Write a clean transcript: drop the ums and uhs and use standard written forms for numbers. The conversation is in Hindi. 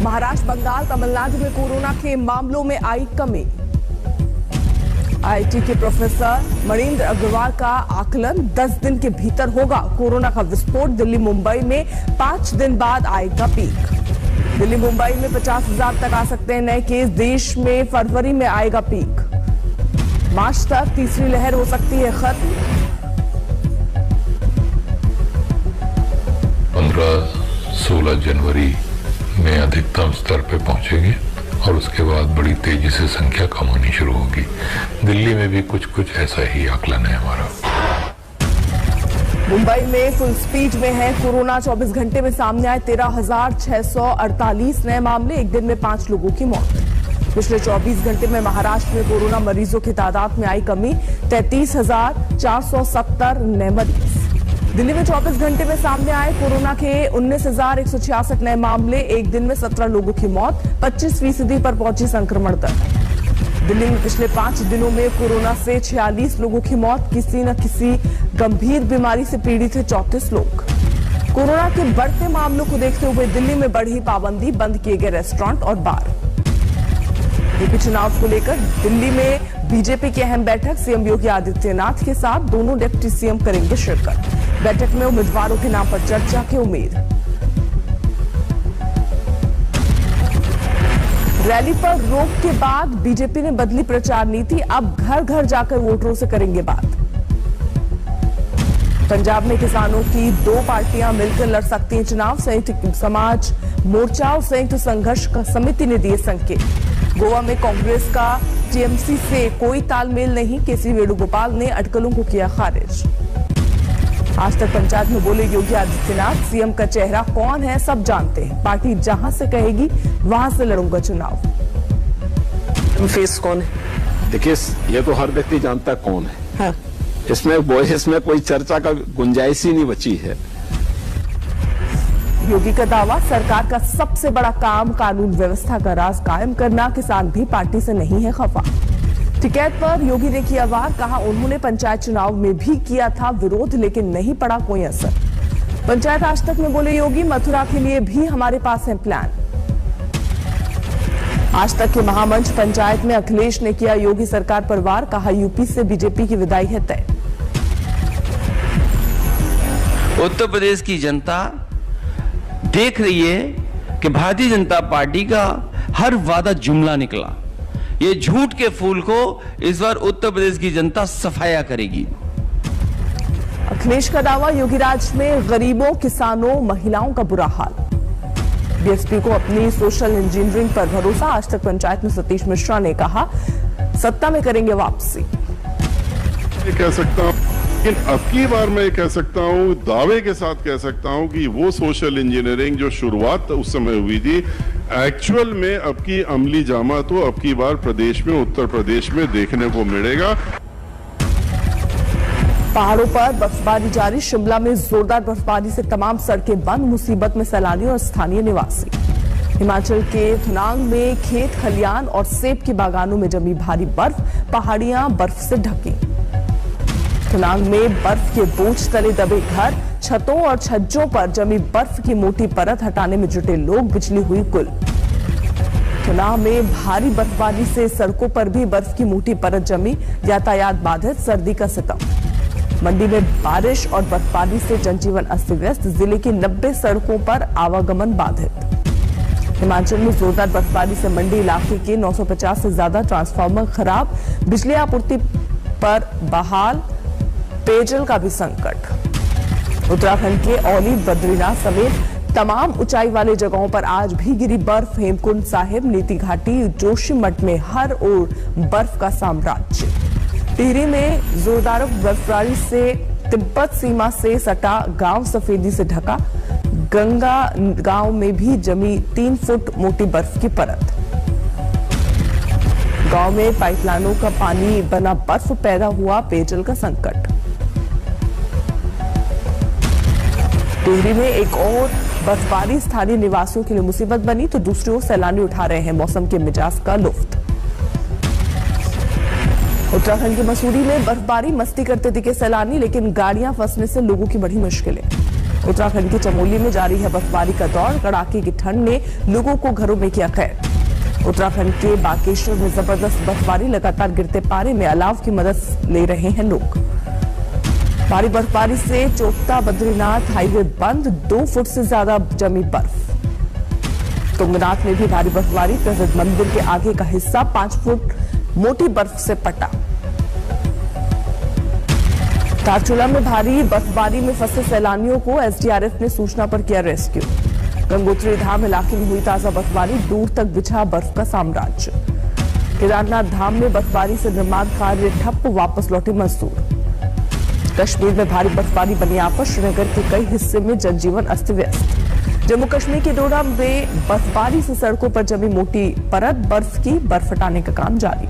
महाराष्ट्र, बंगाल, तमिलनाडु में कोरोना के मामलों में आई कमी। आईआईटी के प्रोफेसर मणिंद्र अग्रवाल का आकलन 10 दिन के भीतर होगा कोरोना का विस्फोट। दिल्ली, मुंबई में 5 दिन बाद आएगा पीक। दिल्ली, मुंबई में 50,000 तक आ सकते हैं नए केस। देश में फरवरी में आएगा पीक। मार्च तक तीसरी लहर हो सकती है खत्म। 15-16 जनवरी में अधिकतम स्तर पे पहुंचेगी और उसके बाद बड़ी तेजी से संख्या कम होनी शुरू होगी। दिल्ली में भी कुछ ऐसा ही आकलन है हमारा। मुंबई में फुल स्पीड में है कोरोना। 24 घंटे में सामने आए 13,648 नए मामले। एक दिन में 5 लोगों की मौत। पिछले 24 घंटे में महाराष्ट्र में कोरोना मरीजों की तादाद में आई कमी। 33,470 नए मरीज। दिल्ली में 24 घंटे में सामने आए कोरोना के 19,166 नए मामले। एक दिन में 17 लोगों की मौत। 25% पर पहुंची संक्रमण दर। दिल्ली में पिछले 5 दिनों में कोरोना से 46 लोगों की मौत। किसी न किसी गंभीर बीमारी से पीड़ित है 34 लोग। कोरोना के बढ़ते मामलों को देखते हुए दिल्ली में बढ़ी पाबंदी। बंद किए गए रेस्टोरेंट और बार। यूपी चुनाव को लेकर दिल्ली में बीजेपी की अहम बैठक। सीएम योगी आदित्यनाथ के साथ दोनों डिप्टी सीएम करेंगे शिरकत। बैठक में उम्मीदवारों के नाम पर चर्चा की उम्मीद। रैली पर रोक के बाद बीजेपी ने बदली प्रचार नीति। अब घर घर जाकर वोटरों से करेंगे बात। पंजाब में किसानों की 2 पार्टियां मिलकर लड़ सकती हैं चुनाव। संयुक्त समाज मोर्चा और संयुक्त संघर्ष समिति ने दिए संकेत। गोवा में कांग्रेस का टीएमसी से कोई तालमेल नहीं। केसी वेणुगोपाल ने अटकलों को किया खारिज। आज तक पंचायत में बोले योगी आदित्यनाथ, सीएम का चेहरा कौन है सब जानते हैं। पार्टी जहां से कहेगी वहां से लड़ूंगा चुनाव। फेस कौन है? देखिए, ये तो हर व्यक्ति जानता कौन है। हाँ। इसमें कोई चर्चा का गुंजाइश ही नहीं बची है। योगी का दावा, सरकार का सबसे बड़ा काम कानून व्यवस्था का राज कायम करना। किसान भी पार्टी से नहीं है खफा। टिकैत पर योगी ने किया वार। कहा उन्होंने पंचायत चुनाव में भी किया था विरोध, लेकिन नहीं पड़ा कोई असर। पंचायत आज तक में बोले योगी, मथुरा के लिए भी हमारे पास है प्लान। आज तक के महामंच पंचायत में अखिलेश ने किया योगी सरकार पर वार। कहा यूपी से बीजेपी की विदाई है तय। उत्तर प्रदेश की जनता देख रही है कि भारतीय जनता पार्टी का हर वादा जुमला निकला। ये झूठ के फूल को इस बार उत्तर प्रदेश की जनता सफाया करेगी। अखिलेश का दावा, योगी राज में गरीबों, किसानों, महिलाओं का बुरा हाल। बीएसपी को अपनी सोशल इंजीनियरिंग पर भरोसा। आज तक पंचायत में सतीश मिश्रा ने कहा सत्ता में करेंगे वापसी। कह सकता हूं, लेकिन अब की बार मैं कह सकता हूं, दावे के साथ कह सकता हूं कि वो सोशल इंजीनियरिंग जो शुरुआत उस समय हुई थी, एक्चुअल में अब की अमली जामा तो अब की बार प्रदेश में, उत्तर प्रदेश में देखने को मिलेगा। पहाड़ों पर बर्फबारी जारी। शिमला में जोरदार बर्फबारी से तमाम सड़कें बंद। मुसीबत में सैलानी और स्थानीय निवासी। हिमाचल के थुनांग में खेत खलियान और सेब की बागानों में जमी भारी बर्फ। पहाड़ियां बर्फ से ढकी। थुनांग में बर्फ के बोझ तले दबे घर। छतों और छज्जों पर जमी बर्फ की मोटी परत हटाने में जुटे लोग। बिजली हुई गुल। थुनांग में भारी बर्फबारी से सड़कों पर भी बर्फ की मोटी परत जमी। यातायात बाधित। सर्दी का सितम। मंडी में बारिश और बर्फबारी से जनजीवन अस्त व्यस्त। जिले की 90 सड़कों पर आवागमन बाधित। हिमाचल में जोरदार बर्फबारी से मंडी इलाके के 950 से ज्यादा ट्रांसफार्मर खराब। बिजली आपूर्ति पर बहाल। पेयजल का भी संकट। उत्तराखंड के औली, बद्रीनाथ समेत तमाम ऊंचाई वाले जगहों पर आज भी गिरी बर्फ। हेमकुंड साहिब, नीति घाटी, जोशीमठ में हर ओर बर्फ का साम्राज्य। टिहरी में जोरदार बर्फबारी से तिब्बत सीमा से सटा गांव सफेदी से ढका। गंगा गांव में भी जमी 3 फुट मोटी बर्फ की परत। गांव में पाइपलाइनों का पानी बना बर्फ। पैदा हुआ पेयजल का संकट। टिहरी में एक और बर्फबारी स्थानीय निवासियों के लिए मुसीबत बनी, तो दूसरी ओर सैलानी उठा रहे हैं मौसम के मिजाज का लुत्फ। उत्तराखंड के मसूरी में बर्फबारी, मस्ती करते दिखे सैलानी, लेकिन गाड़ियां फंसने से लोगों की बड़ी मुश्किलें। उत्तराखंड के चमोली में जारी है बर्फबारी का दौर। कड़ाके की ठंड ने लोगों को घरों में किया कैद। उत्तराखंड के बागेश्वर में जबरदस्त बर्फबारी, लगातार गिरते पारे में अलाव की मदद ले रहे हैं लोग। भारी बर्फबारी से चोपता बद्रीनाथ हाईवे बंद, 2 फुट से ज्यादा जमी बर्फ। तुंगनाथ में भी भारी बर्फबारी, प्रसिद्ध मंदिर के आगे का हिस्सा 5 फुट मोटी बर्फ से पटा। धारचूला में भारी बर्फबारी में फंसे सैलानियों को एसडीआरएफ ने सूचना पर किया रेस्क्यू। गंगोत्री धाम इलाके में हुई ताजा बर्फबारी, दूर तक बिछा बर्फ का साम्राज्य। केदारनाथ धाम में बर्फबारी से निर्माण कार्य ठप, वापस लौटे मजदूर। कश्मीर में भारी बर्फबारी, बनी आफत, श्रीनगर के कई हिस्से में जनजीवन अस्त व्यस्त। जम्मू कश्मीर के डोडा में बर्फबारी से सड़कों पर जमी मोटी परत, बर्फ हटाने का काम जारी।